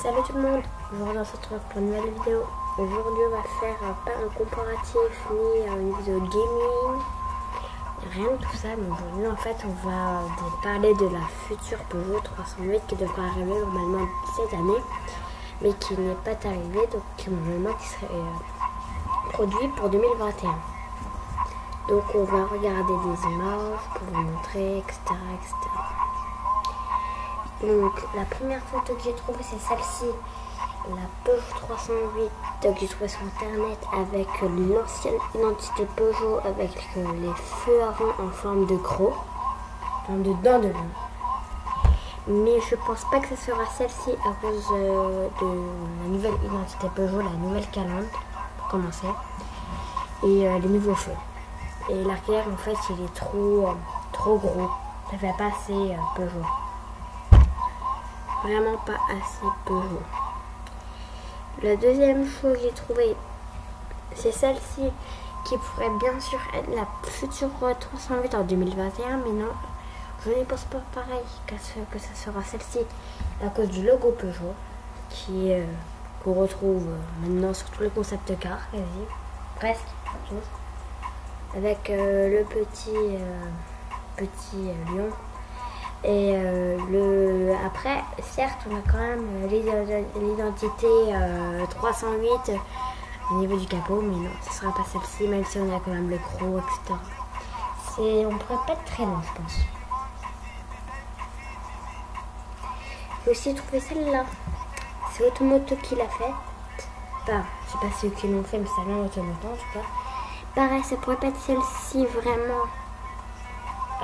Salut tout le monde, aujourd'hui on se retrouve pour une nouvelle vidéo. Aujourd'hui on va faire pas un comparatif ni une vidéo gaming, rien de tout ça, mais aujourd'hui en fait on va parler de la future Peugeot 308 qui devrait arriver normalement cette année, mais qui n'est pas arrivée, donc normalement qui serait produit pour 2021. Donc on va regarder des images pour vous montrer, etc. Donc la première photo que j'ai trouvée c'est celle-ci, la Peugeot 308 que j'ai trouvée sur internet avec l'ancienne identité Peugeot avec les feux avant en forme de croc, en forme de dents de lion. Mais je pense pas que ce sera celle-ci à cause de la nouvelle identité Peugeot, la nouvelle calandre pour commencer, et les nouveaux feux. Et l'arrière en fait il est trop gros, ça fait pas assez Peugeot. Vraiment pas assez Peugeot. La deuxième chose que j'ai trouvée, c'est celle-ci qui pourrait bien sûr être la future 308 en 2021, mais non, je ne pense pas pareil que ce sera celle-ci à cause du logo Peugeot qui qu'on retrouve maintenant sur tous les concept cars, presque tous, avec le petit lion. Et après, certes, on a quand même l'identité 308 au niveau du capot, mais non, ce sera pas celle-ci, même si on a quand même le croc, etc. On pourrait pas être très loin, je pense. J'ai aussi trouvé celle-là. C'est Automoto qui l'a fait. Enfin, je sais pas ceux qui l'ont fait, mais ça vient d'Automoto en tout cas. Pareil, ça pourrait pas être celle-ci vraiment.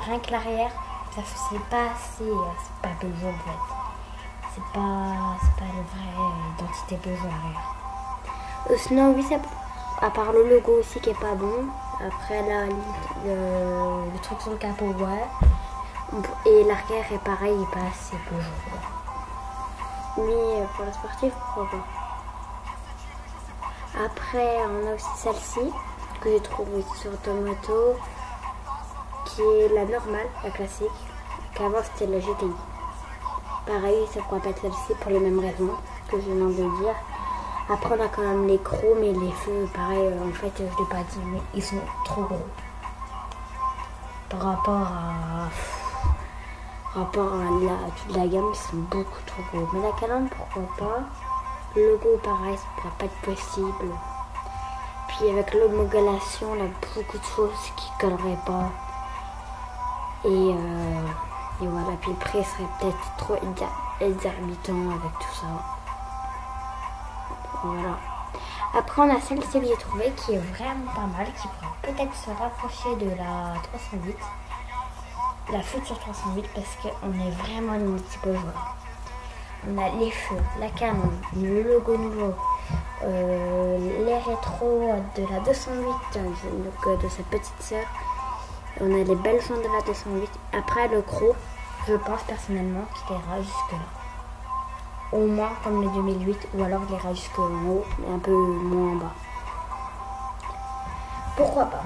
Rien que l'arrière. C'est pas assez, c'est pas Peugeot en fait. C'est pas une vraie identité Peugeot arrière. Sinon oui, ça, à part le logo aussi qui est pas bon. Après là, le truc sur le capot, ouais. Et l'arrière est pareil, il est pas assez Peugeot. Mais pour le sportif, pourquoi pas. Après, on a aussi celle-ci que j'ai trouvée sur Automoto, qui est la normale, la classique, qu'avant c'était la GTI. Pareil, ça pourrait pas être celle-ci pour les mêmes raisons que je viens de dire. Après on a quand même les crocs, mais les feux, pareil, en fait je l'ai pas dit, mais ils sont trop gros. Par rapport à toute la gamme, ils sont beaucoup trop gros. Mais la calandre, pourquoi pas. Le logo, pareil, ça pourrait pas être possible. Puis avec l'homologation, on a beaucoup de choses qui colleraient pas. Et voilà, puis le prix serait peut-être trop exorbitant avec tout ça. Voilà. Après, on a celle-ci que j'ai trouvée qui est vraiment pas mal, qui pourrait peut-être se rapprocher de la 308, la future 308, parce qu'on est vraiment une petite Peugeot. On a les feux, la calandre, le logo nouveau, les rétros de la 208, donc de sa petite sœur. On a les belles jantes de la 208. Après le croc, je pense personnellement qu'il ira jusque là. Au moins comme les 2008, ou alors il ira jusqu'en haut, mais un peu moins en bas. Pourquoi pas?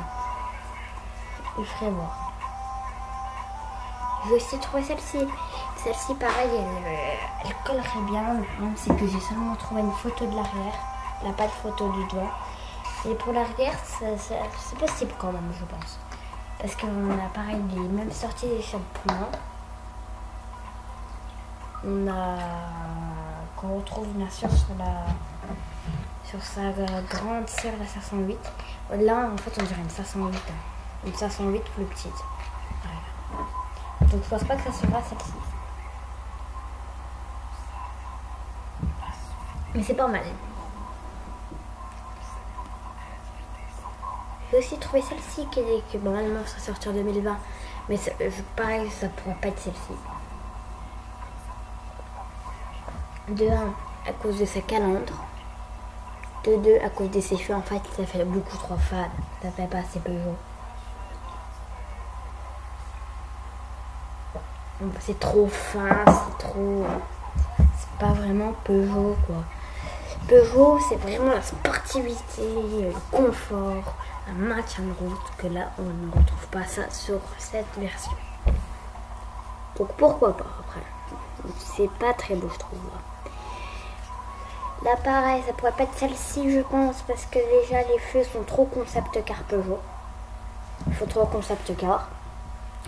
Je ferai voir. J'ai aussi trouvé celle-ci. Celle-ci, pareil, elle collerait bien. Le problème, c'est que j'ai seulement trouvé une photo de l'arrière. Elle n'a pas de photo du doigt. Et pour l'arrière, c'est possible quand même, je pense. Parce qu'on a pareil les mêmes sorties des champignons. On a qu'on retrouve bien sûr sur sa grande sœur la 508. Là en fait on dirait une 508. Une 508 plus petite. Voilà. Donc je pense pas que ça sera celle-ci. Mais c'est pas mal. J'ai aussi trouvé celle-ci qui normalement sera sortie en 2020, mais pareil, ça pourrait pas être celle-ci. De 1, à cause de sa calandre. De 2, à cause de ses feux, en fait, ça fait beaucoup trop fade. Ça fait pas assez Peugeot. C'est trop fin, c'est pas vraiment Peugeot, quoi. Peugeot, c'est vraiment la sportivité, le confort, un maintien de route, que là, on ne retrouve pas ça sur cette version. Donc pourquoi pas après. C'est pas très beau, je trouve. Là pareil, ça pourrait pas être celle-ci je pense parce que déjà les feux sont trop concept car Peugeot. Il faut trop concept car.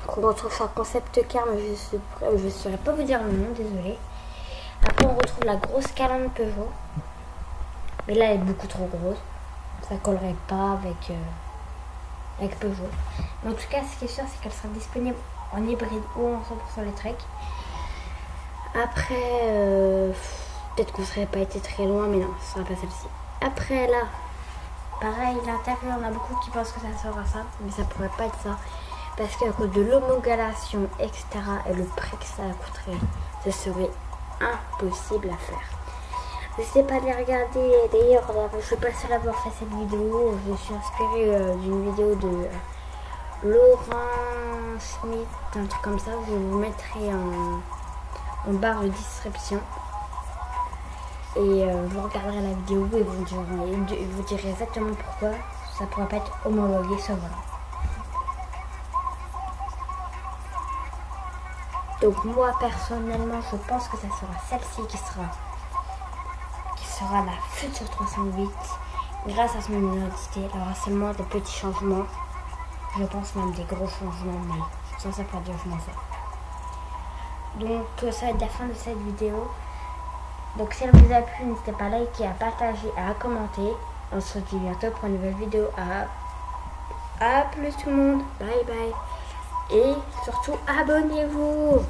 On retrouve ça concept car mais je ne saurais pas vous dire le nom, désolé. Après on retrouve la grosse calandre Peugeot. Mais là elle est beaucoup trop grosse. Ça collerait pas avec Peugeot. Mais en tout cas ce qui est sûr c'est qu'elle sera disponible en hybride ou en 100% électrique. Après peut-être qu'on serait pas été très loin mais non ce sera pas celle-ci. Après là pareil l'intérieur on a beaucoup qui pensent que ça sera ça mais ça pourrait pas être ça. Parce qu'à cause de l'homologation, etc. et le prix que ça coûterait, ce serait impossible à faire. N'hésitez pas à les regarder. D'ailleurs, je suis pas seule à avoir fait cette vidéo. Je suis inspirée d'une vidéo de Laurent Smith, un truc comme ça. Je vous mettrai en barre de description. Et vous regarderez la vidéo et vous direz exactement pourquoi ça pourrait pas être homologué ce volant. Donc moi personnellement je pense que ça sera celle-ci qui sera la future 308 grâce à son identité. Elle aura seulement des petits changements. Je pense même des gros changements mais sans ça pas dire je m'en fais. Donc ça va être la fin de cette vidéo. Donc si elle vous a plu n'hésitez pas à liker, à partager, à commenter. On se retrouve bientôt pour une nouvelle vidéo. À plus tout le monde. Bye bye. Et surtout abonnez-vous.